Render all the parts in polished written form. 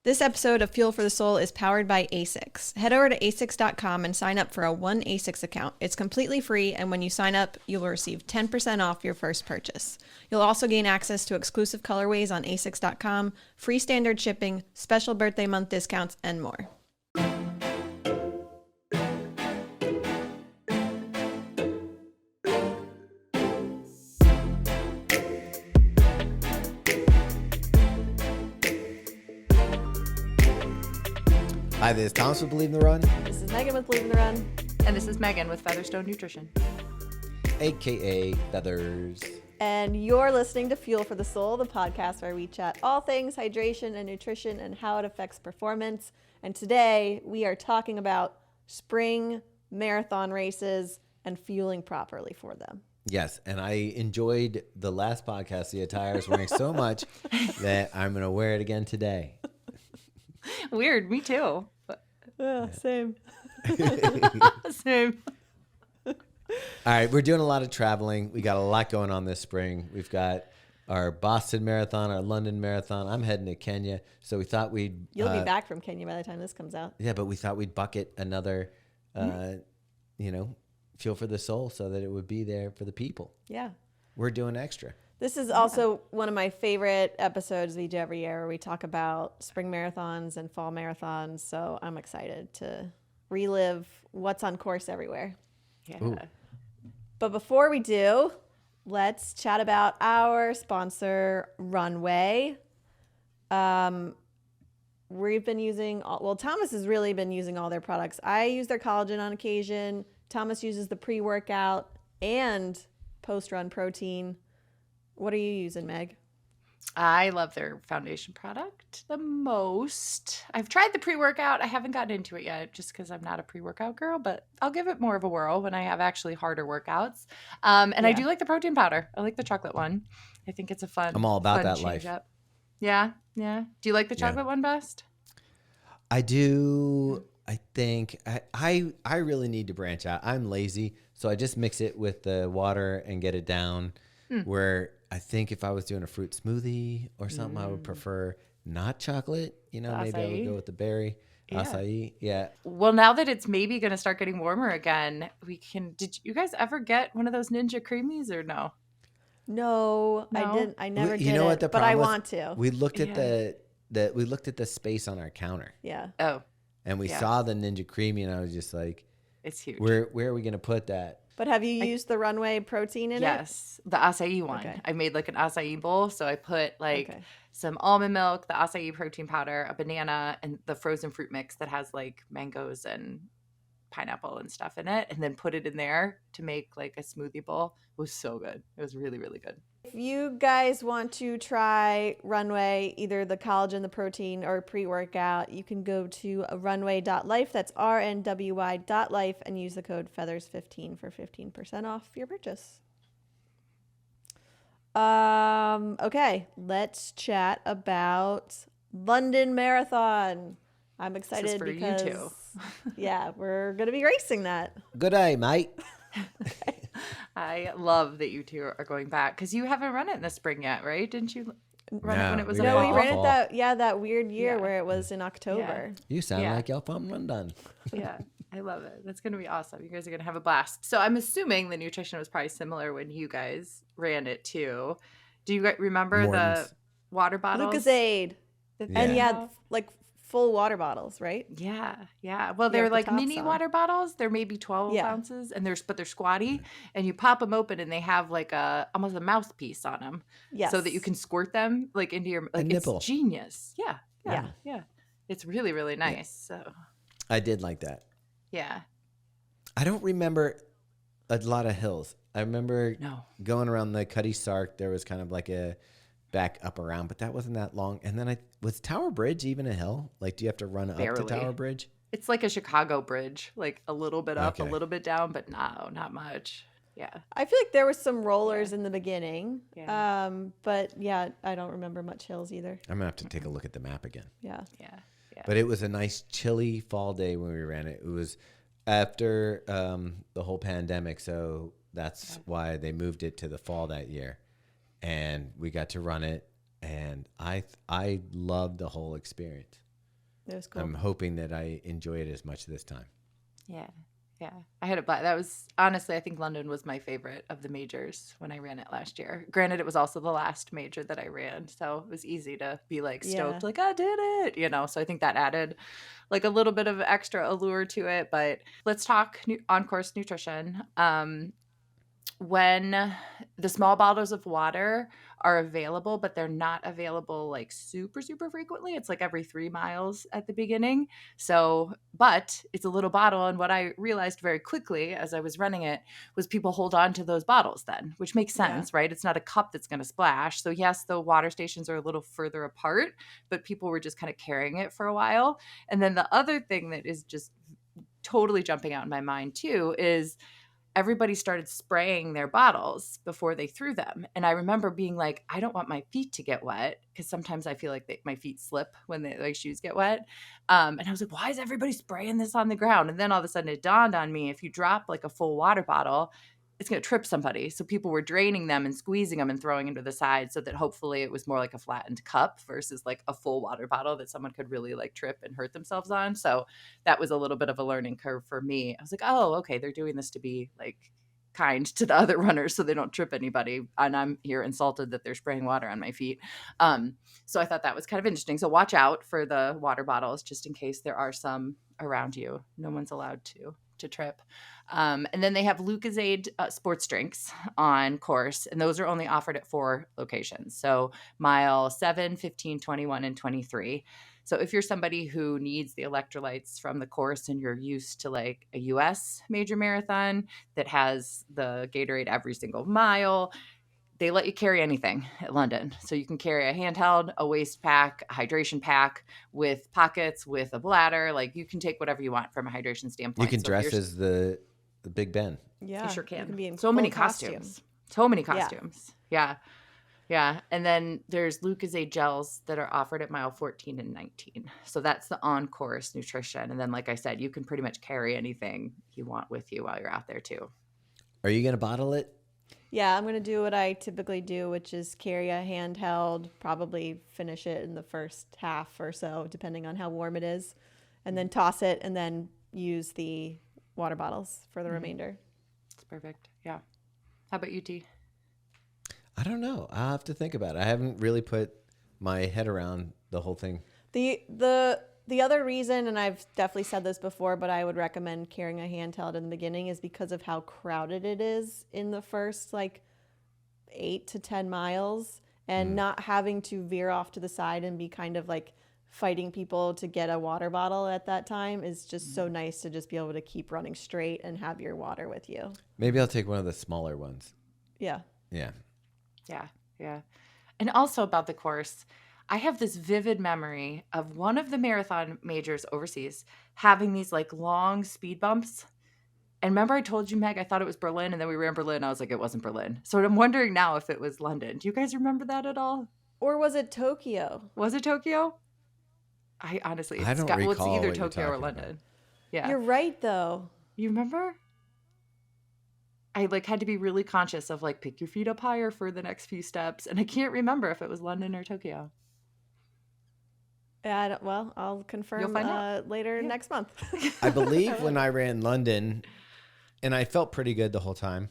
This episode of Fuel for the Soul is powered by ASICS. Head over to asics.com and sign up for a one ASICS account. It's completely free, and when you sign up, you'll receive 10% off your first purchase. You'll also gain access to exclusive colorways on asics.com, free standard shipping, special birthday month discounts, and more. Hi, this is Thomas with Believe in the Run. This is Megan with Believe in the Run. And this is Megan with Featherstone Nutrition. AKA Feathers. And you're listening to Fuel for the Soul, the podcast where we chat all things hydration and nutrition and how it affects performance. And today we are talking about spring marathon races and fueling properly for them. Yes, and I enjoyed the last podcast. The attire I was wearing so much that I'm going to wear it again today. Weird, me too. Yeah, same. Same. All right, we're doing a lot of traveling. We got a lot going on this spring. We've got our Boston Marathon, our London Marathon. I'm heading to Kenya, so we thought we'd... You'll be back from Kenya by the time this comes out. Yeah, but we thought we'd bucket another, Fuel for the Soul so that it would be there for the people. Yeah. We're doing extra. This is also one of my favorite episodes we do every year where we talk about spring marathons and fall marathons. So I'm excited to relive what's on course everywhere. Yeah. Ooh. But before we do, let's chat about our sponsor, Runway. We've been using, Thomas has really been using all their products. I use their collagen on occasion. Thomas uses the pre-workout and post-run protein. What are you using, Meg? I love their foundation product the most. I've tried the pre-workout. I haven't gotten into it yet just because I'm not a pre-workout girl, but I'll give it more of a whirl when I have actually harder workouts. I do like the protein powder. I like the chocolate one. I think it's a fun I'm all about fun that change life. Up. Yeah, yeah. Do you like the chocolate one best? I do. I think I really need to branch out. I'm lazy, so I just mix it with the water and get it down. Where I think if I was doing a fruit smoothie or something, I would prefer not chocolate. Maybe I would go with the berry acai. Yeah. Well, now that it's maybe going to start getting warmer again, did you guys ever get one of those Ninja Creamies or no? No, I didn't. I never did. You know what the problem but I was? want to. We looked at we looked at the space on our counter. Yeah. Oh. And we saw the Ninja Creamy, and I was just like, it's huge. Where are we going to put that? But have you used the Runway protein in it? Yes, the acai one. Okay. I made like an acai bowl. So I put some almond milk, the acai protein powder, a banana, and the frozen fruit mix that has like mangoes and pineapple and stuff in it, and then put it in there to make like a smoothie bowl. It was so good. It was really, really good. If you guys want to try Runway, either the collagen, the protein, or pre-workout, you can go to runway.life. That's RNWY.life and use the code FEATHERS15 for 15% off your purchase. Okay, let's chat about London Marathon. I'm excited for because you too. Yeah, we're going to be racing that. Good day, mate. I love that you two are going back because you haven't run it in the spring yet, right? Didn't you run it when it was in the No, fall? we ran it that weird year where it was in October. You sound like you're from London. Yeah, I love it. That's going to be awesome. You guys are going to have a blast. So I'm assuming the nutrition was probably similar when you guys ran it too. Do you guys remember the water bottles? Lucozade. And yeah, like full water bottles, right? Yeah, yeah. Well, they're like mini water bottles. They're maybe 12 ounces, and they're squatty. And you pop them open, and they have like almost a mouthpiece on them, so that you can squirt them like into your like. It's genius. Yeah. It's really, really nice. Yeah. So I did like that. Yeah. I don't remember a lot of hills. I remember going around the Cuddy Sark. There was kind of like a back up around, but that wasn't that long. And then was Tower Bridge even a hill? Like, do you have to run up to Tower Bridge? It's like a Chicago bridge, like a little bit up, a little bit down, but no, not much. Yeah. I feel like there was some rollers in the beginning. Yeah. But yeah, I don't remember much hills either. I'm gonna have to take a look at the map again. Yeah. But it was a nice chilly fall day when we ran it. It was after the whole pandemic, so that's why they moved it to the fall that year. And we got to run it, and I loved the whole experience. It was cool. I'm hoping that I enjoy it as much this time. Yeah. Yeah. I had a blast. That was honestly, I think London was my favorite of the majors when I ran it last year. Granted, it was also the last major that I ran. So it was easy to be like stoked, like, I did it, you know? So I think that added like a little bit of extra allure to it. But let's talk on course nutrition. When the small bottles of water are available, but they're not available like super, super frequently. It's like every 3 miles at the beginning. So, but it's a little bottle. And what I realized very quickly as I was running it was people hold on to those bottles then, which makes sense, right? It's not a cup that's going to splash. So, yes, the water stations are a little further apart, but people were just kind of carrying it for a while. And then the other thing that is just totally jumping out in my mind too is everybody started spraying their bottles before they threw them. And I remember being like, I don't want my feet to get wet because sometimes I feel like my feet slip when my shoes get wet. And I was like, why is everybody spraying this on the ground? And then all of a sudden it dawned on me, if you drop like a full water bottle, it's going to trip somebody. So people were draining them and squeezing them and throwing them to the side so that hopefully it was more like a flattened cup versus like a full water bottle that someone could really like trip and hurt themselves on. So that was a little bit of a learning curve for me. I was like, oh, okay, they're doing this to be like kind to the other runners so they don't trip anybody. And I'm here insulted that they're spraying water on my feet. So I thought that was kind of interesting. So watch out for the water bottles just in case there are some around you. No one's allowed to trip. And then they have Lucozade sports drinks on course, and those are only offered at 4 locations. So mile 7, 15, 21, and 23. So if you're somebody who needs the electrolytes from the course and you're used to like a US major marathon that has the Gatorade every single mile, they let you carry anything at London. So you can carry a handheld, a waist pack, a hydration pack with pockets, with a bladder. Like you can take whatever you want from a hydration standpoint. You can dress as the Big Ben. Yeah. You sure can. You can be in so many costume. costumes. So many costumes. Yeah. Yeah. And then there's Lucozade gels that are offered at mile 14 and 19. So that's the on-course nutrition. And then, like I said, you can pretty much carry anything you want with you while you're out there too. Are you going to bottle it? Yeah, I'm going to do what I typically do, which is carry a handheld, probably finish it in the first half or so, depending on how warm it is, and then toss it and then use the water bottles for the remainder. That's perfect. Yeah. How about you, T? I don't know. I'll have to think about it. I haven't really put my head around the whole thing. The other reason, and I've definitely said this before, but I would recommend carrying a handheld in the beginning is because of how crowded it is in the first like 8 to 10 miles and not having to veer off to the side and be kind of like fighting people to get a water bottle at that time is just so nice to just be able to keep running straight and have your water with you. Maybe I'll take one of the smaller ones. Yeah. Yeah. And also about the course, I have this vivid memory of one of the marathon majors overseas having these like long speed bumps. And remember I told you, Meg, I thought it was Berlin, and then we ran Berlin. I was like, it wasn't Berlin. So I'm wondering now if it was London. Do you guys remember that at all? Or was it Tokyo? Was it Tokyo? I don't recall. It's either Tokyo or London. About. Yeah. You're right, though. You remember? I like had to be really conscious of like pick your feet up higher for the next few steps. And I can't remember if it was London or Tokyo. Well, I'll confirm later next month. I believe when I ran London, and I felt pretty good the whole time,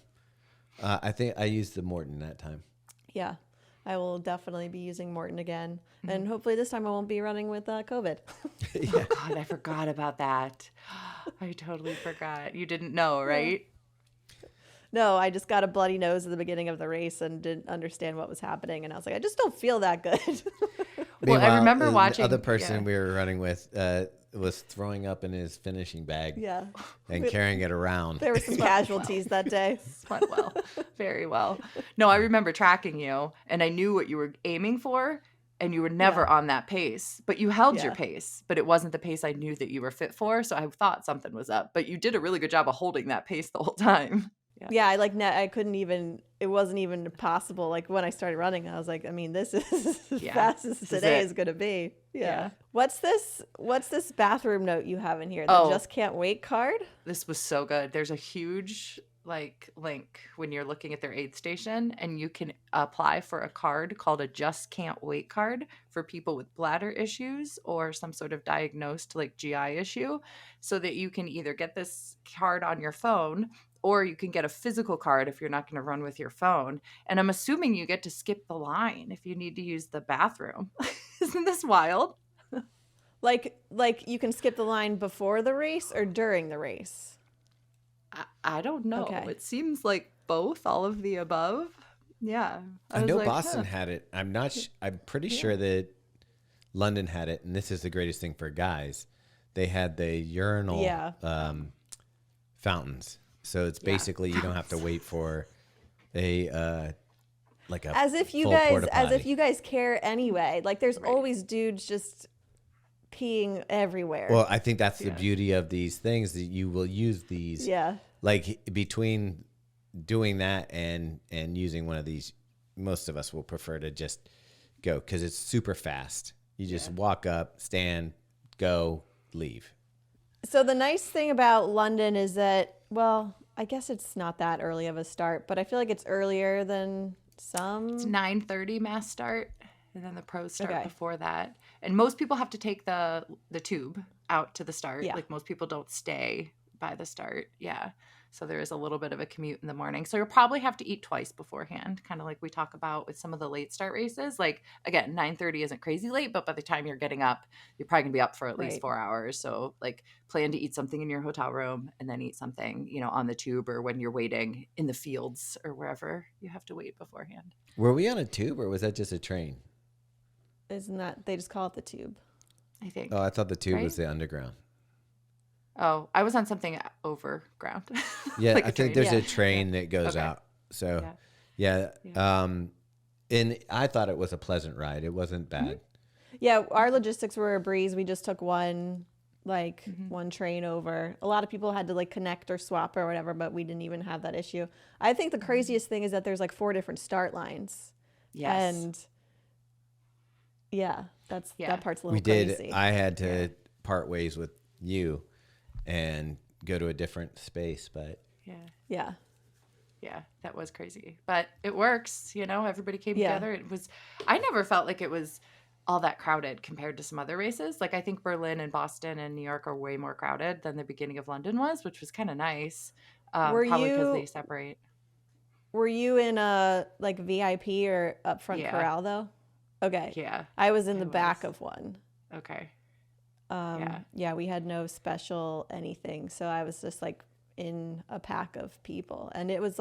I think I used the Morton that time. Yeah, I will definitely be using Morton again. And hopefully this time I won't be running with COVID. Yeah. Oh, God, I forgot about that. I totally forgot. You didn't know, right? No, I just got a bloody nose at the beginning of the race and didn't understand what was happening. And I was like, I just don't feel that good. Well, I remember watching. The other person we were running with was throwing up in his finishing bag and carrying it around. There were some casualties that day. Went well. Very well. No, I remember tracking you, and I knew what you were aiming for, and you were never on that pace. But you held your pace, but it wasn't the pace I knew that you were fit for, so I thought something was up. But you did a really good job of holding that pace the whole time. Yeah, I couldn't even, it wasn't even possible. Like when I started running, I was like, I mean, this is as fast as today is going to be. Yeah. What's this bathroom note you have in here? The Just Can't Wait card? This was so good. There's a huge link when you're looking at their aid station, and you can apply for a card called a just can't wait card for people with bladder issues or some sort of diagnosed GI issue, so that you can either get this card on your phone or you can get a physical card if you're not going to run with your phone. And I'm assuming you get to skip the line if you need to use the bathroom. Isn't this wild? Like you can skip the line before the race or during the race? I don't know. Okay. It seems like both, all of the above. Yeah. I know Boston had it. I'm pretty sure that London had it, and this is the greatest thing for guys. They had the urinal fountains. So it's basically you don't have to wait for a as if you guys care anyway. Like there's always dudes just peeing everywhere. Well, I think that's the beauty of these things, that you will use these. Yeah. Like between doing that and using one of these, most of us will prefer to just go because it's super fast. You just walk up, stand, go, leave. So the nice thing about London is that, well, I guess it's not that early of a start, but I feel like it's earlier than some. It's 9:30 mass start, and then the pros start before that. And most people have to take the tube out to the start. Yeah. Like most people don't stay by the start. Yeah. So there is a little bit of a commute in the morning. So you'll probably have to eat twice beforehand, kind of like we talk about with some of the late start races. Like, again, 9:30 isn't crazy late, but by the time you're getting up, you're probably going to be up for at least 4 hours. So, plan to eat something in your hotel room and then eat something, on the tube or when you're waiting in the fields or wherever you have to wait beforehand. Were we on a tube or was that just a train? Isn't that, they just call it the tube? I think. Oh, I thought the tube was the underground. Oh, I was on something overground. Yeah, I think there's a train that goes out. So, and I thought it was a pleasant ride. It wasn't bad. Mm-hmm. Yeah, our logistics were a breeze. We just took one train over. A lot of people had to connect or swap or whatever, but we didn't even have that issue. I think the craziest thing is that there's 4 different start lines. Yes. And that part's a little crazy. I had to part ways with you and go to a different space, but yeah, that was crazy, but it works. Everybody came together. I never felt like it was all that crowded compared to some other races. I think Berlin and Boston and New York are way more crowded than the beginning of London was, which was kind of nice. Probably because they separate. Were you in a VIP or upfront corral though? Okay. Yeah. I was in the back of one. Okay. We had no special anything. So I was just in a pack of people, and it was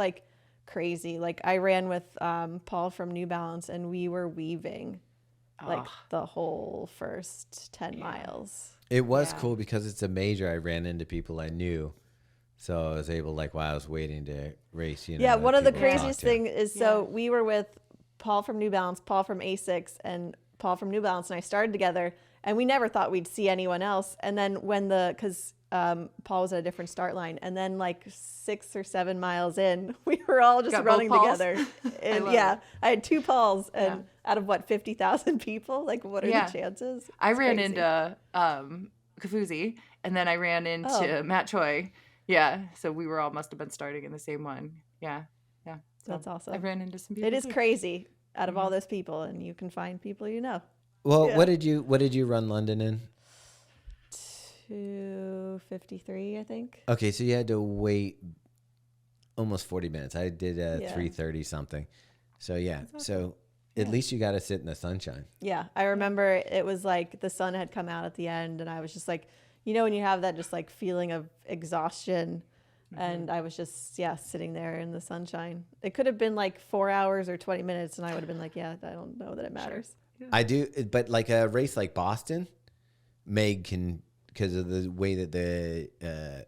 crazy. I ran with Paul from New Balance, and we were weaving the whole first 10 miles. It was cool because it's a major. I ran into people I knew. So I was able, while I was waiting to race, one of the craziest things is, so we were with Paul from New Balance, Paul from ASICS, and Paul from New Balance, and I started together, and we never thought we'd see anyone else. And then because Paul was at a different start line, and then 6 or 7 miles in, we were all just running together. And I had 2 Pauls, and out of 50,000 people, what are the chances? It's I ran into Kafuzi, and then I ran into Matt Choi. Yeah, so we were all must have been starting in the same one. Yeah. So that's awesome. I ran into some people. It is crazy out of all those people, and you can find people Well, what did you run London in? 2:53, I think. Okay, so you had to wait almost 40 minutes. I did 3:30 something. So at least you got to sit in the sunshine. Yeah, I remember it was the sun had come out at the end, and I was just when you have that just feeling of exhaustion. And I was just, sitting there in the sunshine. It could have been 4 hours or 20 minutes, and I would have been I don't know that it matters. Sure. Yeah. I do, but a race like Boston, Meg can, because of the way that the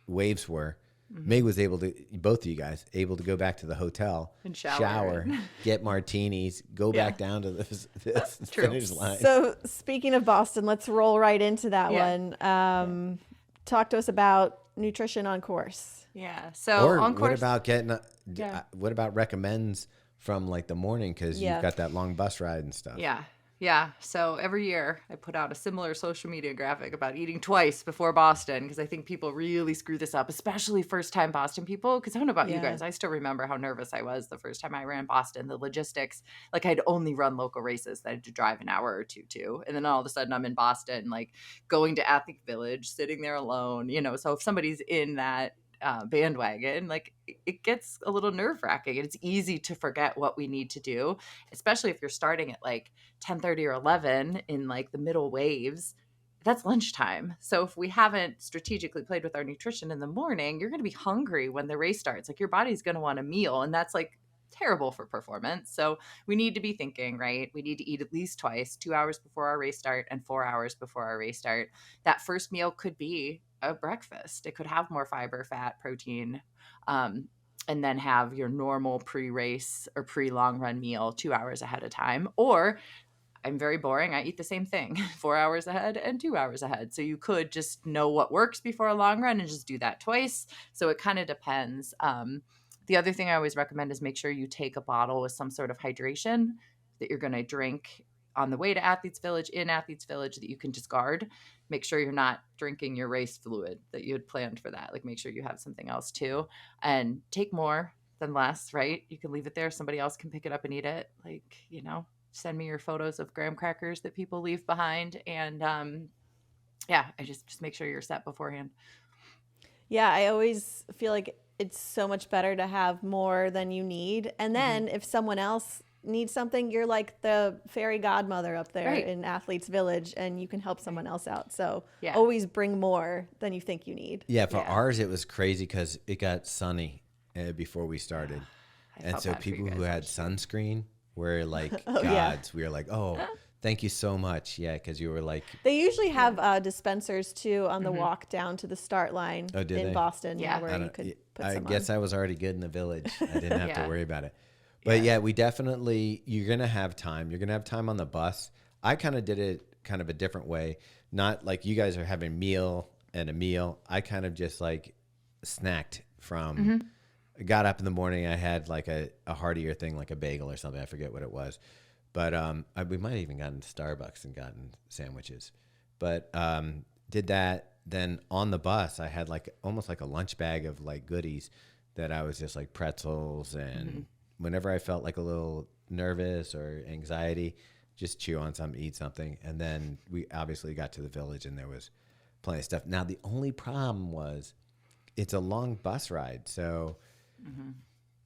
waves were, Meg was able to, both of you guys, able to go back to the hotel, and shower get martinis, go back down to the finish line. So speaking of Boston, let's roll right into that one. Talk to us about nutrition on course. Yeah. So on course. What about recommends from the morning, because you've got that long bus ride and stuff? Yeah. Yeah. So every year I put out a similar social media graphic about eating twice before Boston because I think people really screw this up, especially first time Boston people. Because I don't know about you guys. I still remember how nervous I was the first time I ran Boston, the logistics. Like I'd only run local races that I had to drive an hour or two to. And then all of a sudden I'm in Boston, like going to Athlete Village, sitting there alone, So if somebody's in that bandwagon, like it gets a little nerve wracking. It's easy to forget what we need to do, especially if you're starting at like 10:30 or 11 in like the middle waves. That's lunchtime. So if we haven't strategically played with our nutrition in the morning, you're going to be hungry when the race starts. Like your body's going to want a meal, and that's like terrible for performance. So we need to be thinking, right? We need to eat at least twice, 2 hours before our race start and 4 hours before our race start. That first meal could be a breakfast. It could have more fiber, fat, protein, and then have your normal pre-race or pre-long run meal 2 hours ahead of time. Or I'm very boring. I eat the same thing 4 hours ahead and 2 hours ahead. So you could just know what works before a long run and just do that twice. So it kind of depends. The other thing I always recommend is make sure you take a bottle with some sort of hydration that you're going to drink on the way to Athletes Village, in Athletes Village, that you can discard. Make sure you're not drinking your race fluid that you had planned for that. Like make sure you have something else too, and take more than less, right? You can leave it there. Somebody else can pick it up and eat it. Like, send me your photos of graham crackers that people leave behind. And I just make sure you're set beforehand. Yeah, I always feel like it's so much better to have more than you need. And then if someone else needs something, you're like the fairy godmother up there in Athletes Village, and you can help someone else out. So always bring more than you think you need. Yeah, for ours, it was crazy because it got sunny before we started. And so people who had sunscreen were like gods. We were like, oh, thank you so much. Yeah, because you were like... They usually have dispensers, too, on the walk down to the start line in Boston. Yeah, where you could put some I guess I was already good in the village. I didn't have to worry about it. But we definitely... You're going to have time. You're going to have time on the bus. I kind of did it kind of a different way. Not like you guys are having meal and a meal. I kind of just like snacked from... I got up in the morning. I had like a heartier thing, like a bagel or something. I forget what it was. But we might have even gotten to Starbucks and gotten sandwiches. But did that. Then on the bus, I had like almost like a lunch bag of like goodies that I was just like pretzels. And whenever I felt like a little nervous or anxiety, just chew on something, eat something. And then we obviously got to the village and there was plenty of stuff. Now, the only problem was it's a long bus ride. So...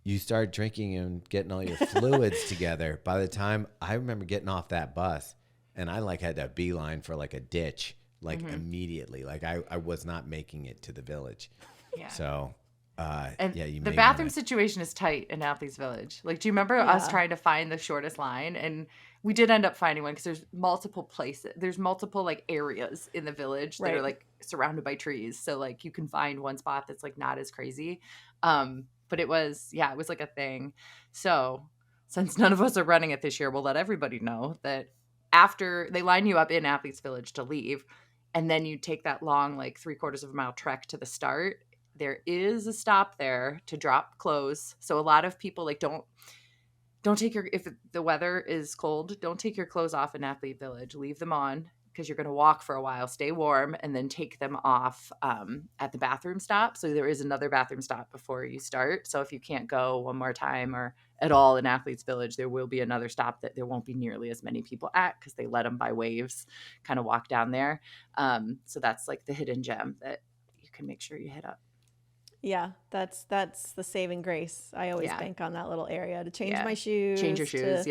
you start drinking and getting all your fluids together. By the time I remember getting off that bus, and I like had that beeline for like a ditch, like immediately. Like I was not making it to the village. Yeah. So, the bathroom situation is tight in Athletes Village. Like, do you remember us trying to find the shortest line? And we did end up finding one because there's multiple places. There's multiple like areas in the village that are like surrounded by trees. So like you can find one spot that's like not as crazy. But it was like a thing. So since none of us are running it this year, we'll let everybody know that after they line you up in Athletes Village to leave, and then you take that long, like 3/4 of a mile trek to the start, there is a stop there to drop clothes. So a lot of people like don't take if the weather is cold, don't take your clothes off in Athlete Village. Leave them on because you're going to walk for a while, stay warm, and then take them off at the bathroom stop. So there is another bathroom stop before you start. So if you can't go one more time or at all in Athletes Village, there will be another stop that there won't be nearly as many people at because they let them by waves kind of walk down there. So that's like the hidden gem that you can make sure you hit up. Yeah, that's the saving grace. I always bank on that little area to change my shoes. Change your shoes,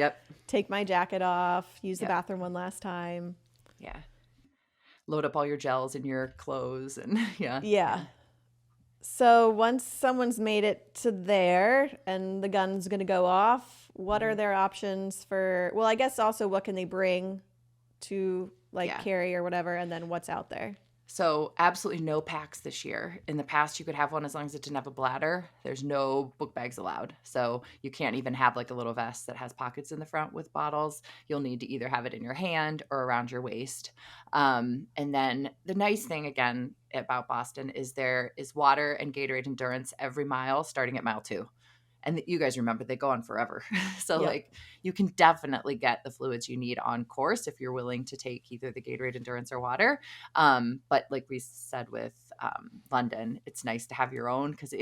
take my jacket off, use the bathroom one last time. Yeah. Load up all your gels in your clothes and Yeah. So once someone's made it to there and the gun's going to go off, what are their options for, well, I guess also what can they bring to carry or whatever, and then what's out there? So absolutely no packs this year. In the past, you could have one as long as it didn't have a bladder. There's no book bags allowed. So you can't even have like a little vest that has pockets in the front with bottles. You'll need to either have it in your hand or around your waist. And then the nice thing, again, about Boston is there is water and Gatorade Endurance every mile starting at mile 2. And you guys remember, they go on forever. So like you can definitely get the fluids you need on course if you're willing to take either the Gatorade Endurance or water. But like we said with London, it's nice to have your own, because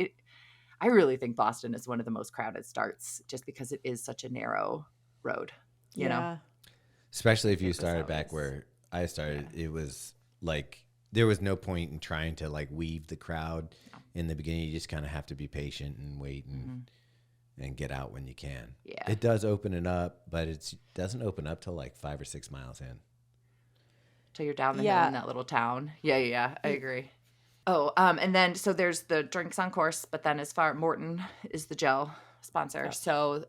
I really think Boston is one of the most crowded starts, just because it is such a narrow road, you know? Especially if you started back where I started, it was like, there was no point in trying to like weave the crowd in the beginning. You just kind of have to be patient and wait and get out when you can. Yeah. It does open it up, but it doesn't open up till like 5 or 6 miles in. Till you're down the hill in that little town. Yeah. I agree. Oh, and then, so there's the drinks on course, but then Morton is the gel sponsor. Oh. So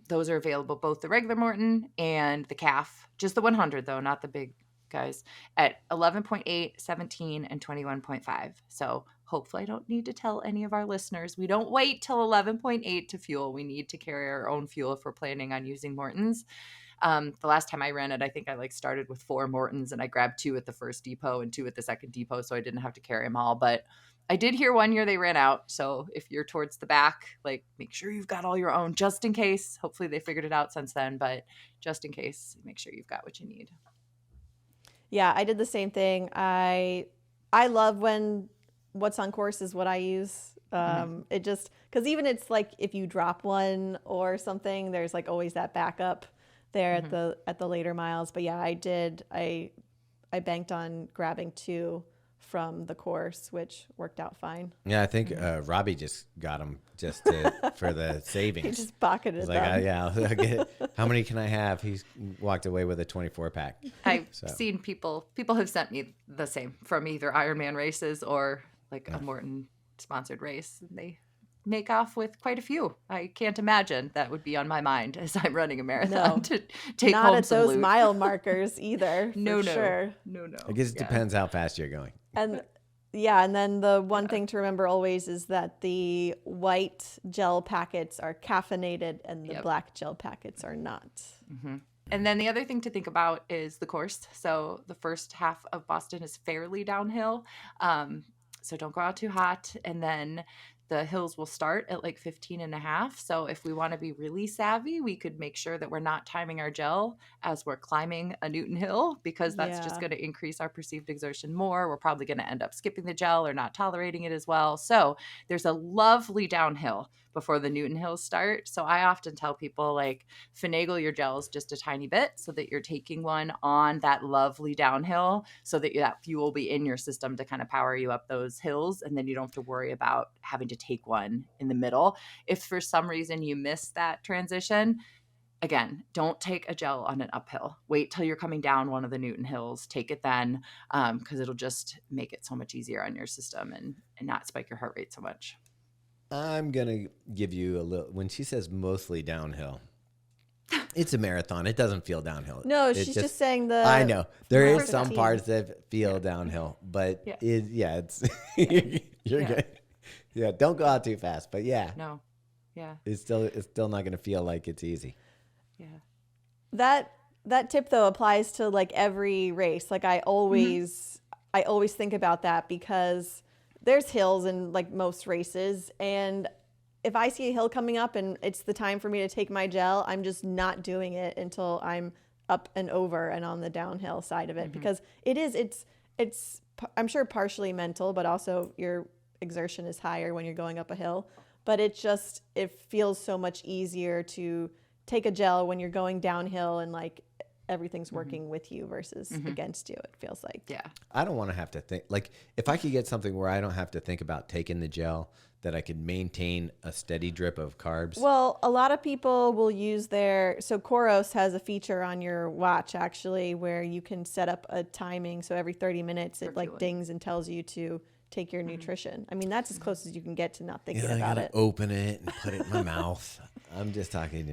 those are available, both the regular Morton and the calf, just the 100 though, not the big guys, at 11.8, 17, and 21.5. So hopefully I don't need to tell any of our listeners, we don't wait till 11.8 to fuel. We need to carry our own fuel if we're planning on using Morton's. The last time I ran it, I think I like started with 4 Mortons, and I grabbed 2 at the first depot and 2 at the second depot, so I didn't have to carry them all. But I did hear one year they ran out. So if you're towards the back, like, make sure you've got all your own, just in case. Hopefully they figured it out since then, but just in case, make sure you've got what you need. Yeah, I did the same thing. I love when what's on course is what I use. It just, because even it's like if you drop one or something, there's like always that backup there at the later miles. But yeah, I banked on grabbing 2 from the course, which worked out fine. Yeah, I think Robbie just got them just for the savings. He just pocketed them. Like, I'll get it. How many can I have? He's walked away with a 24-pack. I've seen people have sent me the same from either Ironman races or like a Morton sponsored race. They make off with quite a few. I can't imagine that would be on my mind as I'm running a marathon to take not home at some those loot. mile markers either. No. Sure. No. I guess it depends how fast you're going. And and then the one thing to remember always is that the white gel packets are caffeinated and the black gel packets are not. Mm-hmm. And then the other thing to think about is the course. So the first half of Boston is fairly downhill. So don't go out too hot. And then the hills will start at like 15.5. So if we want to be really savvy, we could make sure that we're not timing our gel as we're climbing a Newton hill, because that's just going to increase our perceived exertion more. We're probably going to end up skipping the gel or not tolerating it as well. So there's a lovely downhill before the Newton hills start. So I often tell people, like, finagle your gels just a tiny bit so that you're taking one on that lovely downhill, so that that fuel will be in your system to kind of power you up those hills. And then you don't have to worry about having to take one in the middle. If for some reason you miss that transition, again, don't take a gel on an uphill. Wait till you're coming down one of the Newton hills. Take it then, because it'll just make it so much easier on your system and not spike your heart rate so much. I'm going to give you a little, when she says mostly downhill, it's a marathon. It doesn't feel downhill. No, she's just saying I know. There is some parts that feel downhill, but it's, you're good. Yeah, don't go out too fast, but No. Yeah. It's still not going to feel like it's easy. Yeah. That tip though applies to like every race. Like I always think about that, because there's hills in like most races, and if I see a hill coming up and it's the time for me to take my gel, I'm just not doing it until I'm up and over and on the downhill side of it, because it's I'm sure partially mental, but also your exertion is higher when you're going up a hill. But it feels so much easier to take a gel when you're going downhill and like everything's working with you versus against you, it feels like. Yeah. I don't want to have to think, like, if I could get something where I don't have to think about taking the gel, that I could maintain a steady drip of carbs. Well, a lot of people will use so Coros has a feature on your watch actually where you can set up a timing. So every 30 minutes it like dings and tells you to take your nutrition. I mean, that's as close as you can get to not thinking about it. I gotta open it and put it in my mouth. I'm just talking,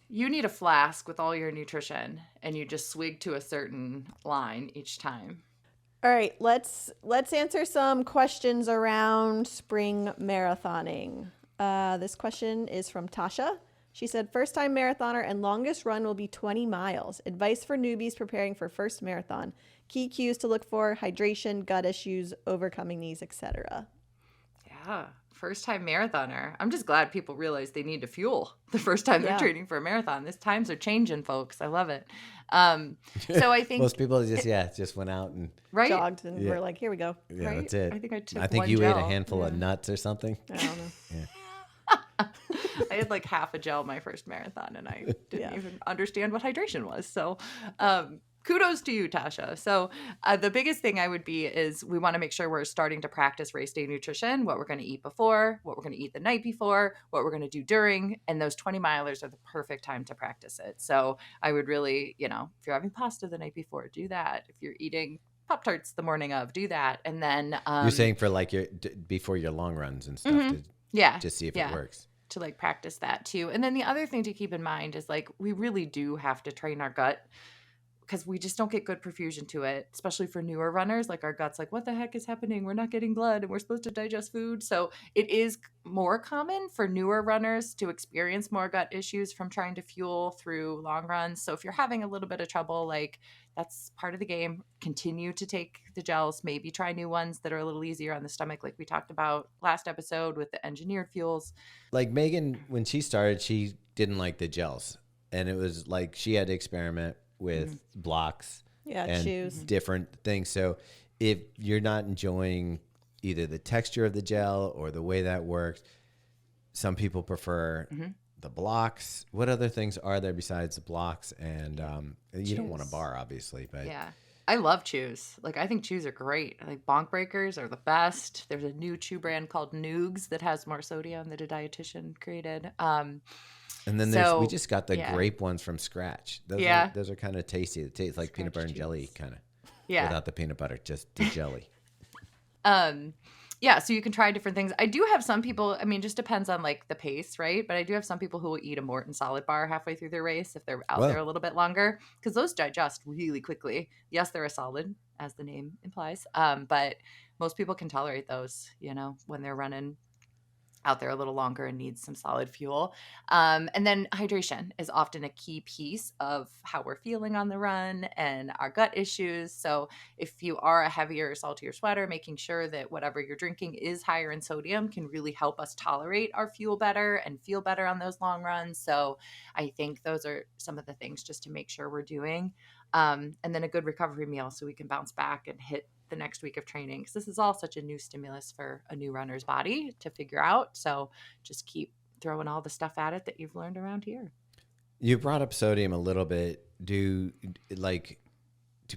You need a flask with all your nutrition, and you just swig to a certain line each time. All right, let's answer some questions around spring marathoning. This question is from Tasha. She said, first time marathoner and longest run will be 20 miles. Advice for newbies preparing for first marathon. Key cues to look for: hydration, gut issues, overcoming these, etc. Yeah. First time marathoner. I'm just glad people realize they need to fuel the first time they're training for a marathon. These times are changing, folks. I love it. So I think most people just went out and jogged and we're like, here we go. Yeah, right? that's it. I think you gel. ate a handful of nuts or something. I don't know. Yeah. I had like half a gel my first marathon, and I didn't even understand what hydration was. So kudos to you, Tasha. So the biggest thing is we want to make sure we're starting to practice race day nutrition, what we're going to eat before, what we're going to eat the night before, what we're going to do during, and those 20 milers are the perfect time to practice it. So I would really, if you're having pasta the night before, do that. If you're eating Pop-Tarts the morning of, do that. And then you're saying for like before your long runs and stuff to just see if it works. To like practice that too. And then the other thing to keep in mind is like we really do have to train our gut, because we just don't get good perfusion to it, especially for newer runners. Like our gut's like, what the heck is happening? We're not getting blood and we're supposed to digest food. So it is more common for newer runners to experience more gut issues from trying to fuel through long runs. So if you're having a little bit of trouble, like that's part of the game. Continue to take the gels, maybe try new ones that are a little easier on the stomach, like we talked about last episode with the engineered fuels. Like Megan, when she started, she didn't like the gels. And it was like she had to experiment with blocks and chews, different things. So if you're not enjoying either the texture of the gel or the way that works, some people prefer the blocks. What other things are there besides the blocks? And you don't want a bar, obviously, but I love chews. Like I think chews are great. Like bonk breakers are the best. There's a new chew brand called Noogs that has more sodium that a dietitian created. And then we just got the grape ones from scratch. Those are kind of tasty. It tastes like peanut butter and jelly, kind of. Yeah. Without the peanut butter, just the jelly. So you can try different things. I do have some people, I mean, just depends on like the pace, right? But I do have some people who will eat a Morton solid bar halfway through their race if they're out there a little bit longer, because those digest really quickly. Yes, they're a solid, as the name implies. But most people can tolerate those, when they're running out there a little longer and needs some solid fuel. And then hydration is often a key piece of how we're feeling on the run and our gut issues. So if you are a heavier, saltier sweater, making sure that whatever you're drinking is higher in sodium can really help us tolerate our fuel better and feel better on those long runs. So I think those are some of the things just to make sure we're doing. And then a good recovery meal so we can bounce back and hit the next week of training, because this is all such a new stimulus for a new runner's body to figure out. So just keep throwing all the stuff at it that you've learned around here. You brought up sodium a little bit. Do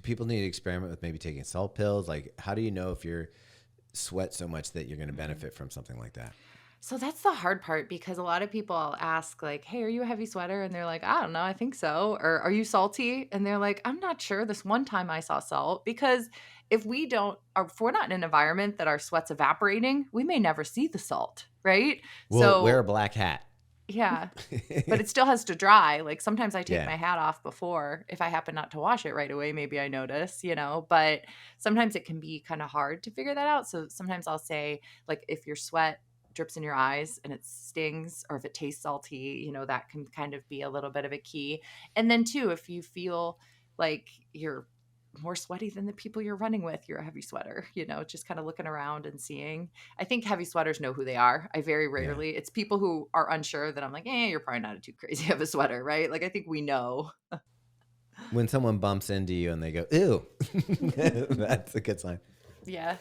people need to experiment with maybe taking salt pills? Like, how do you know if you're sweat so much that you're going to benefit from something like that? So that's the hard part, because a lot of people ask like, hey, are you a heavy sweater? And they're like, I don't know, I think so. Or are you salty? And they're like, I'm not sure. This one time I saw salt. Because if we're not in an environment that our sweat's evaporating, we may never see the salt, right? Well, wear a black hat. Yeah, but it still has to dry. Like sometimes I take my hat off before, if I happen not to wash it right away, maybe I notice, but sometimes it can be kind of hard to figure that out. So sometimes I'll say, like, if your sweat drips in your eyes and it stings, or if it tastes salty, that can kind of be a little bit of a key. And then too, if you feel like you're more sweaty than the people you're running with, you're a heavy sweater, just kind of looking around and seeing. I think heavy sweaters know who they are. I very rarely, it's people who are unsure that I'm like, you're probably not too crazy of a sweater, right? Like, I think we know. When someone bumps into you and they go, ew, that's a good sign. Yeah.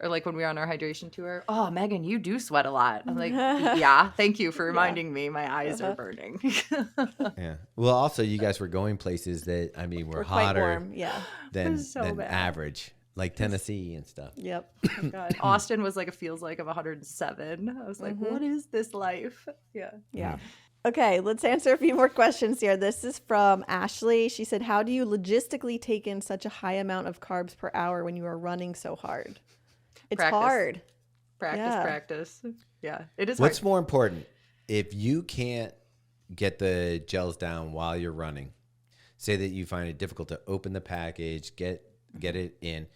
Or like when we were on our hydration tour, oh, Megan, you do sweat a lot. I'm like, yeah, thank you for reminding me. My eyes are burning. Yeah. Well, also you guys were going places that, were hotter than average, like Tennessee and stuff. Yep. Oh, God. Austin was like, it feels like of 107. I was like, what is this life? Yeah. Yeah. Okay, let's answer a few more questions here. This is from Ashley. She said, how do you logistically take in such a high amount of carbs per hour when you are running so hard? It's hard. Practice. Yeah, it is hard. What's more important? If you can't get the gels down while you're running, say that you find it difficult to open the package, get it in,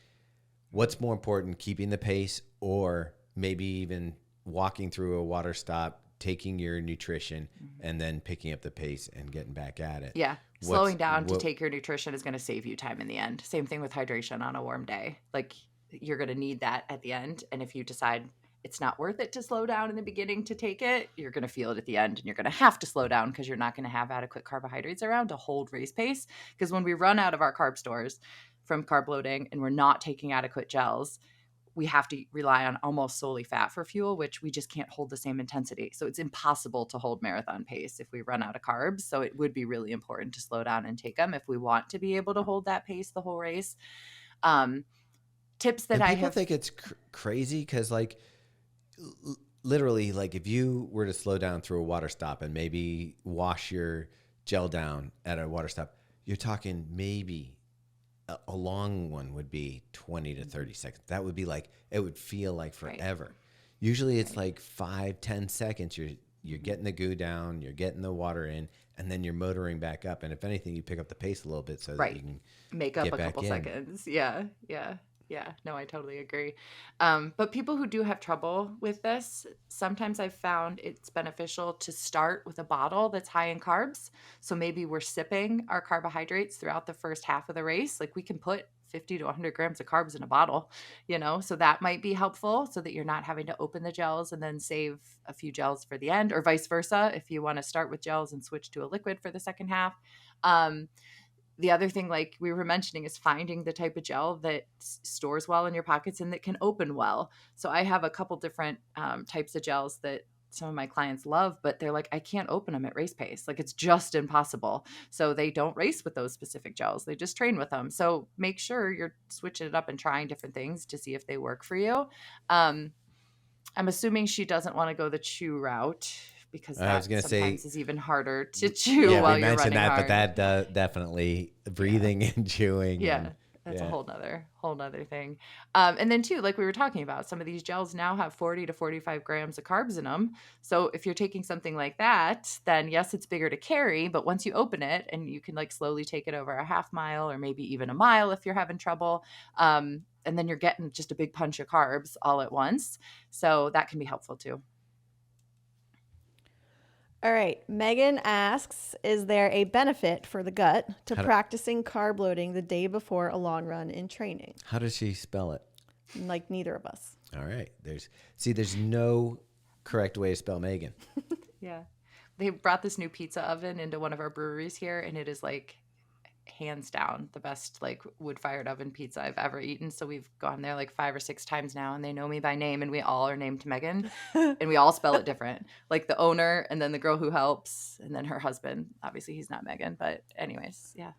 what's more important, keeping the pace, or maybe even walking through a water stop, taking your nutrition, and then picking up the pace and getting back at it? Yeah. Slowing down to take your nutrition is going to save you time in the end. Same thing with hydration on a warm day. Like, you're going to need that at the end. And if you decide, it's not worth it to slow down in the beginning to take it. You're going to feel it at the end, and you're going to have to slow down because you're not going to have adequate carbohydrates around to hold race pace. Because when we run out of our carb stores from carb loading and we're not taking adequate gels, we have to rely on almost solely fat for fuel, which we just can't hold the same intensity. So it's impossible to hold marathon pace if we run out of carbs. So it would be really important to slow down and take them if we want to be able to hold that pace the whole race. Tips that and I people have think it's crazy because like literally, like if you were to slow down through a water stop and maybe wash your gel down at a water stop, you're talking maybe a long one would be 20 to 30 seconds. That would be like, it would feel like forever. Right. Usually it's like 5-10 seconds. You're getting the goo down, you're getting the water in, and then you're motoring back up. And if anything, you pick up the pace a little bit so that you can make up a couple seconds. Yeah. No, I totally agree. But people who do have trouble with this, sometimes I've found it's beneficial to start with a bottle that's high in carbs. So maybe we're sipping our carbohydrates throughout the first half of the race. Like we can put 50 to 100 grams of carbs in a bottle, so that might be helpful so that you're not having to open the gels and then save a few gels for the end, or vice versa if you want to start with gels and switch to a liquid for the second half. The other thing, like we were mentioning, is finding the type of gel that stores well in your pockets and that can open well. So I have a couple different types of gels that some of my clients love, but they're like, I can't open them at race pace. Like it's just impossible. So they don't race with those specific gels. They just train with them. So make sure you're switching it up and trying different things to see if they work for you. I'm assuming she doesn't want to go the chew route, because that sometimes is even harder to chew while you're running hard. But that definitely breathing and chewing. Yeah, that's a whole nother thing. And then too, like we were talking about, some of these gels now have 40 to 45 grams of carbs in them. So if you're taking something like that, then yes, it's bigger to carry, but once you open it and you can like slowly take it over a half mile or maybe even a mile if you're having trouble, and then you're getting just a big punch of carbs all at once. So that can be helpful too. All right. Megan asks, is there a benefit for the gut to practicing carb loading the day before a long run in training? How does she spell it? Like neither of us. All right. There's no correct way to spell Megan. Yeah. They brought this new pizza oven into one of our breweries here, and it is like hands down the best like wood-fired oven pizza I've ever eaten. So we've gone there like 5 or 6 times now, and they know me by name, and we all are named Megan and we all spell it different. Like the owner, and then the girl who helps, and then her husband. Obviously he's not Megan, but anyways, yeah,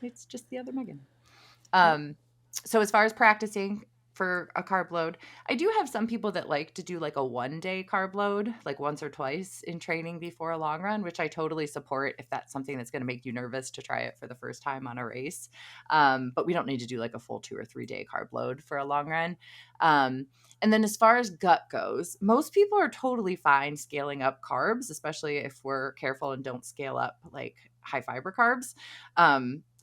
it's just the other Megan. So as far as practicing for a carb load, I do have some people that like to do like a 1-day carb load, like once or twice in training before a long run, which I totally support if that's something that's going to make you nervous to try it for the first time on a race. But we don't need to do like a full 2 or 3 day carb load for a long run. And then as far as gut goes, most people are totally fine scaling up carbs, especially if we're careful and don't scale up like high fiber carbs.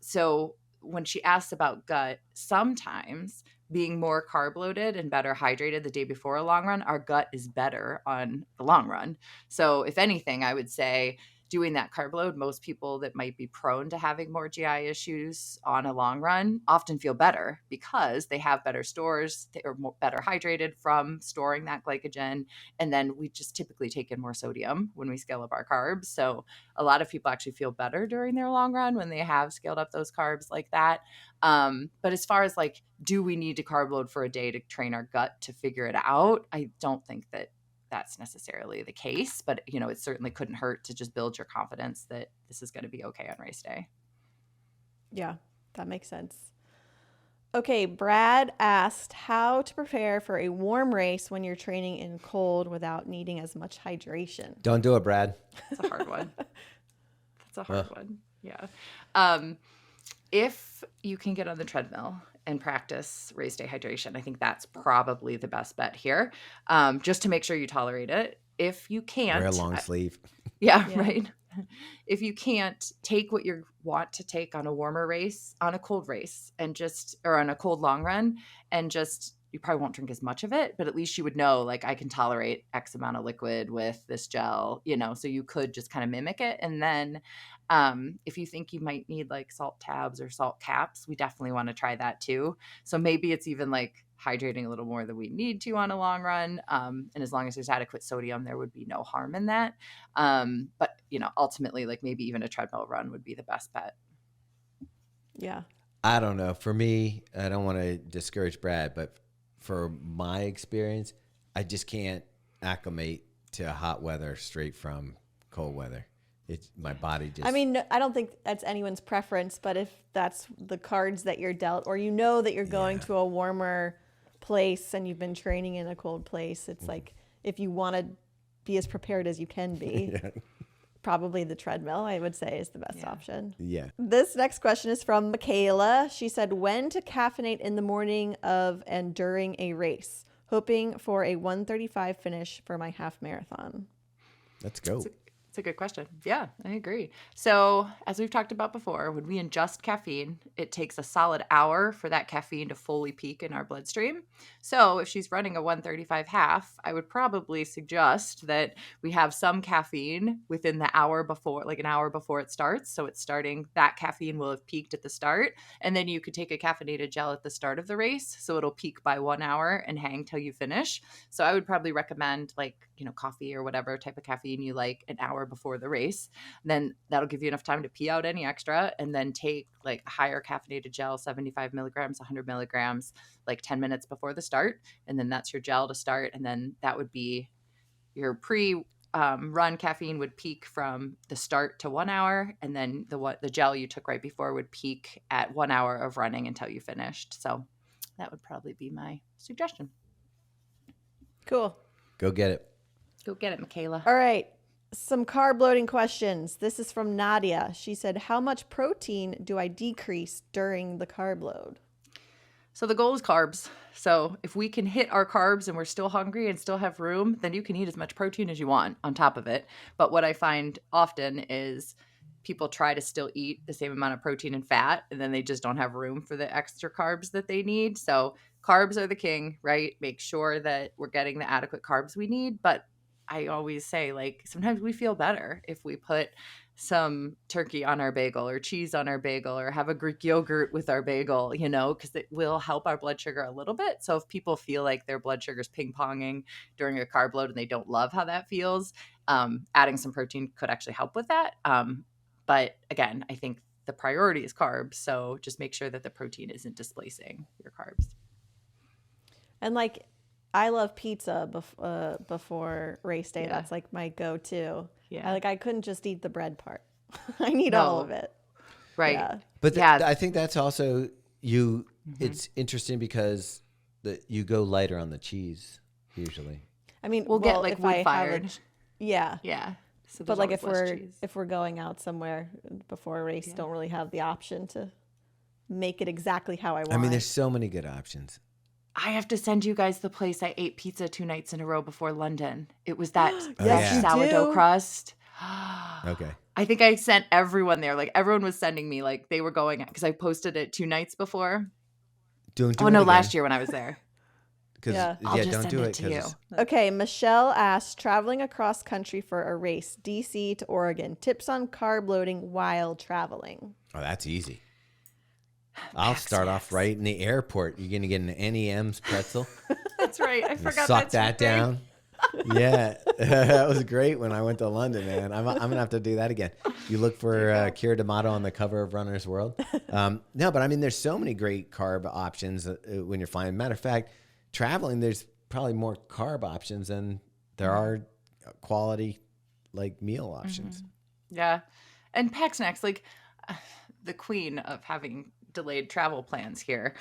So when she asks about gut, sometimes being more carb loaded and better hydrated the day before a long run, our gut is better on the long run. So if anything, I would say doing that carb load, most people that might be prone to having more GI issues on a long run often feel better because they have better stores. They are better hydrated from storing that glycogen. And then we just typically take in more sodium when we scale up our carbs. So a lot of people actually feel better during their long run when they have scaled up those carbs like that. But as far as like, do we need to carb load for a day to train our gut to figure it out? I don't think that that's necessarily the case, but it certainly couldn't hurt to just build your confidence that this is going to be okay on race day. Yeah, that makes sense. Okay, Brad asked how to prepare for a warm race when you're training in cold without needing as much hydration. Don't do it, Brad. That's a hard one. Yeah. If you can get on the treadmill and practice race day hydration, I think that's probably the best bet here, just to make sure you tolerate it. If you can't, wear a long sleeve. Yeah, right. If you can't, take what you want to take on a warmer race, on a cold race, or on a cold long run, and just you probably won't drink as much of it, but at least you would know, like, I can tolerate X amount of liquid with this gel, so you could just kind of mimic it. And then if you think you might need like salt tabs or salt caps, we definitely want to try that too. So maybe it's even like hydrating a little more than we need to on a long run. And as long as there's adequate sodium, there would be no harm in that. But, ultimately, like maybe even a treadmill run would be the best bet. Yeah. I don't know. For me, I don't want to discourage Brad, but for my experience, I just can't acclimate to hot weather straight from cold weather. It's my body just. I mean, I don't think that's anyone's preference, but if that's the cards that you're dealt, or that you're going to a warmer place and you've been training in a cold place, it's like if you want to be as prepared as you can be, probably the treadmill, I would say, is the best option. Yeah. This next question is from Michaela. She said, when to caffeinate in the morning of and during a race? Hoping for a 1:35 finish for my half marathon. Let's go. It's a good question. Yeah, I agree. So as we've talked about before, when we ingest caffeine, it takes a solid hour for that caffeine to fully peak in our bloodstream. So if she's running a 1:35 half, I would probably suggest that we have some caffeine within the hour before, like an hour before it starts. So it's starting, that caffeine will have peaked at the start. And then you could take a caffeinated gel at the start of the race. So it'll peak by 1 hour and hang till you finish. So I would probably recommend coffee or whatever type of caffeine you like an hour before the race. Then that'll give you enough time to pee out any extra, and then take like a higher caffeinated gel, 75 milligrams, 100 milligrams, like 10 minutes before the start. And then that's your gel to start. And then that would be your run caffeine would peak from the start to 1 hour. And then the gel you took right before would peak at 1 hour of running until you finished. So that would probably be my suggestion. Cool. Go get it. Go get it, Michaela. All right. Some carb loading questions. This is from Nadia. She said, how much protein do I decrease during the carb load? So the goal is carbs. So if we can hit our carbs and we're still hungry and still have room, then you can eat as much protein as you want on top of it. But what I find often is people try to still eat the same amount of protein and fat, and then they just don't have room for the extra carbs that they need. So carbs are the king, right? Make sure that we're getting the adequate carbs we need. But I always say, like, sometimes we feel better if we put some turkey on our bagel or cheese on our bagel or have a Greek yogurt with our bagel, because it will help our blood sugar a little bit. So if people feel like their blood sugar is ping-ponging during a carb load and they don't love how that feels, adding some protein could actually help with that. But again, I think the priority is carbs. So just make sure that the protein isn't displacing your carbs. And I love pizza before race day. Yeah. That's like my go-to. Yeah. I couldn't just eat the bread part. I need all of it. Right. Yeah. But I think that's also it's interesting because you go lighter on the cheese usually. I mean, we'll get like wood fired. Yeah. Yeah. So but if we're going out somewhere before a race, don't really have the option to make it exactly how I want. I mean, there's so many good options. I have to send you guys the place I ate pizza 2 nights in a row before London. It was that sourdough crust. Okay. I think I sent everyone there. Like, everyone was sending me, like, they were going, because I posted it 2 nights before. Last year when I was there. I'll just don't send do it to you. Okay, Michelle asks, traveling across country for a race, DC to Oregon, tips on carb loading while traveling. Oh, that's easy. I'll start off right in the airport. You're going to get an NEM's pretzel. That's right. I forgot suck that down. Yeah. That was great when I went to London, man. I'm going to have to do that again. You look for Kira D'Amato on the cover of Runner's World. No, but I mean, there's so many great carb options when you're flying. Matter of fact, traveling, there's probably more carb options than there are quality meal options. Mm-hmm. Yeah. And pack snacks, the queen of having delayed travel plans here.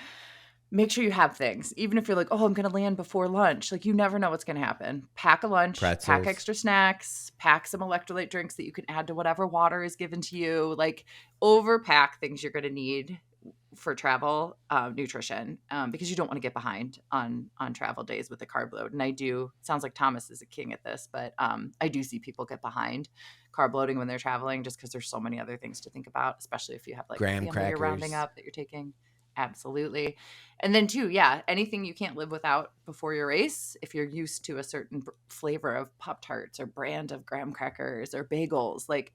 Make sure you have things. Even if you're like, oh, I'm going to land before lunch. You never know what's going to happen. Pack a lunch, pack extra snacks, pack some electrolyte drinks that you can add to whatever water is given to you. Overpack things you're going to need for travel nutrition because you don't want to get behind on travel days with the carb load. And sounds like Thomas is a king at this, but I do see people get behind carb loading when they're traveling just because there's so many other things to think about, especially if you have graham family crackers you're rounding up that you're taking. Absolutely. And then too, yeah, anything you can't live without before your race, if you're used to a certain flavor of Pop-Tarts or brand of graham crackers or bagels, like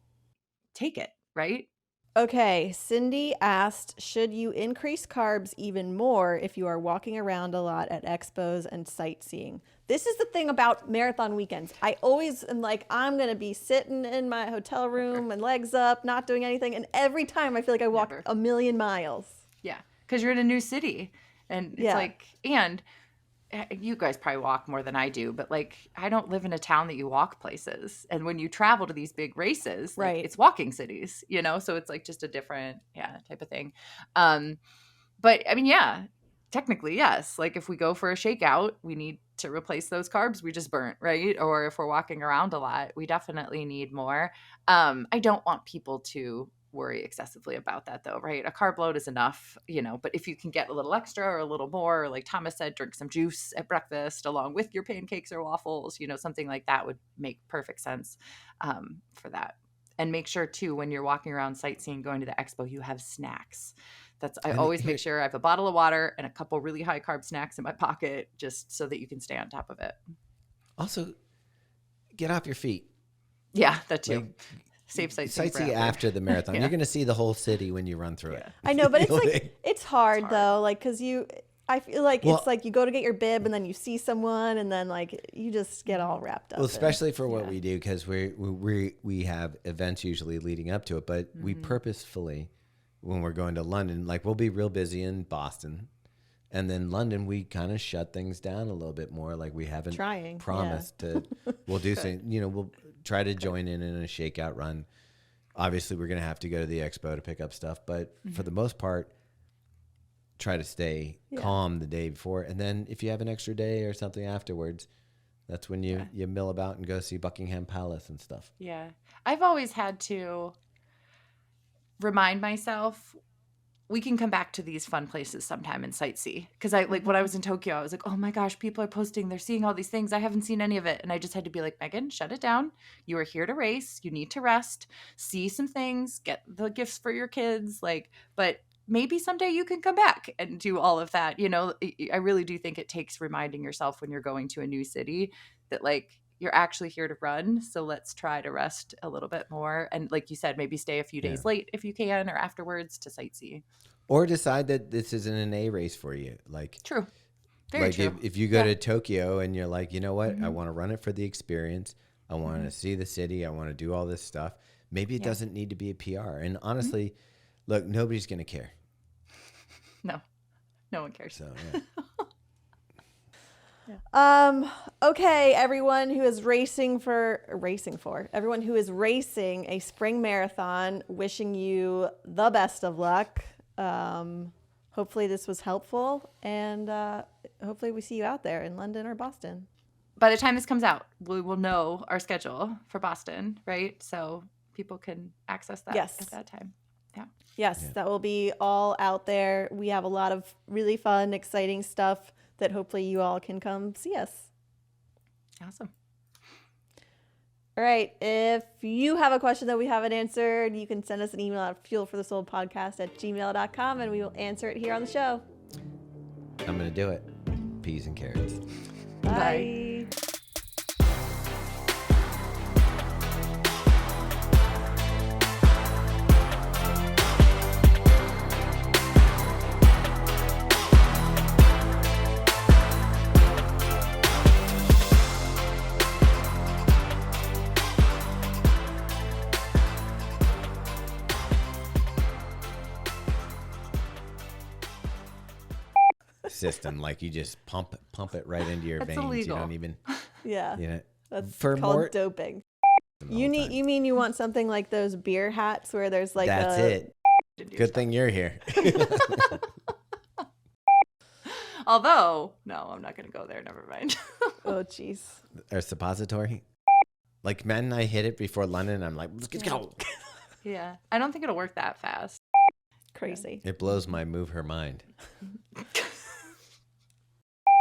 take it, right? Okay, Cindy asked, should you increase carbs even more if you are walking around a lot at expos and sightseeing? This is the thing about marathon weekends. I always am like, I'm going to be sitting in my hotel room and legs up, not doing anything. And every time I feel like I walk a million miles. Yeah, because you're in a new city. And it's like, and you guys probably walk more than I do, but like I don't live in a town that you walk places. And when you travel to these big races, like, it's walking cities, you know? So it's like just a different, type of thing. But I mean, technically, yes. Like if we go for a shakeout, we need to replace those carbs we just burnt, right? Or if we're walking around a lot, we definitely need more. I don't want people to worry excessively about that though, right? A carb load is enough, but if you can get a little extra or a little more, or like Thomas said, drink some juice at breakfast along with your pancakes or waffles, something like that would make perfect sense for that. And make sure too, when you're walking around sightseeing, going to the expo, you have snacks. I always make sure I have a bottle of water and a couple really high carb snacks in my pocket, just so that you can stay on top of it. Also, get off your feet. Yeah, that too. Save sightseeing after the marathon. You're going to see the whole city when you run through it. I know, but it's like it's hard though, like because I feel like it's like you go to get your bib and then you see someone and then like you just get all wrapped up. Well, especially for what we do, because we have events usually leading up to it, but we purposefully, when we're going to London, like we'll be real busy in Boston. And then London, we kind of shut things down a little bit more. Like we haven't promised to, we'll do something, we'll try to join in a shakeout run. Obviously, we're going to have to go to the expo to pick up stuff. But for the most part, try to stay calm the day before. And then if you have an extra day or something afterwards, that's when you mill about and go see Buckingham Palace and stuff. Yeah. I've always had to remind myself, we can come back to these fun places sometime and sightsee. Because when I was in Tokyo, I was like, oh my gosh, people are posting, they're seeing all these things. I haven't seen any of it. And I just had to be like, Megan, shut it down. You are here to race. You need to rest, see some things, get the gifts for your kids. But maybe someday you can come back and do all of that. I really do think it takes reminding yourself when you're going to a new city that you're actually here to run. So let's try to rest a little bit more. And like you said, maybe stay a few days late if you can, or afterwards to sightsee. Or decide that this isn't an A race for you. True. Very true. If you go to Tokyo and you're like, you know what? I want to run it for the experience. I want to see the city. I want to do all this stuff. Maybe it doesn't need to be a PR. And honestly, look, nobody's going to care. No one cares. So, okay, everyone who is everyone who is racing a spring marathon, wishing you the best of luck. Hopefully this was helpful, and hopefully we see you out there in London or Boston. By the time this comes out, we will know our schedule for Boston, right? So people can access that at that time. Yeah. Yes, that will be all out there. We have a lot of really fun, exciting stuff that hopefully you all can come see us. Awesome. All right. If you have a question that we haven't answered, you can send us an email at fuelforthesoulpodcast@gmail.com and we will answer it here on the show. I'm going to do it. Peas and carrots. Bye. System, like you just pump it right into your veins. Illegal. You don't even. That's for called more doping. You mean you want something like those beer hats where there's like that's it. Good thing you're here. Although, no, I'm not going to go there. Never mind. Oh, jeez. Or suppository. Like Matt and I hit it before London. I'm like, let's go. Yeah, I don't think it'll work that fast. Crazy. It blows my move her mind.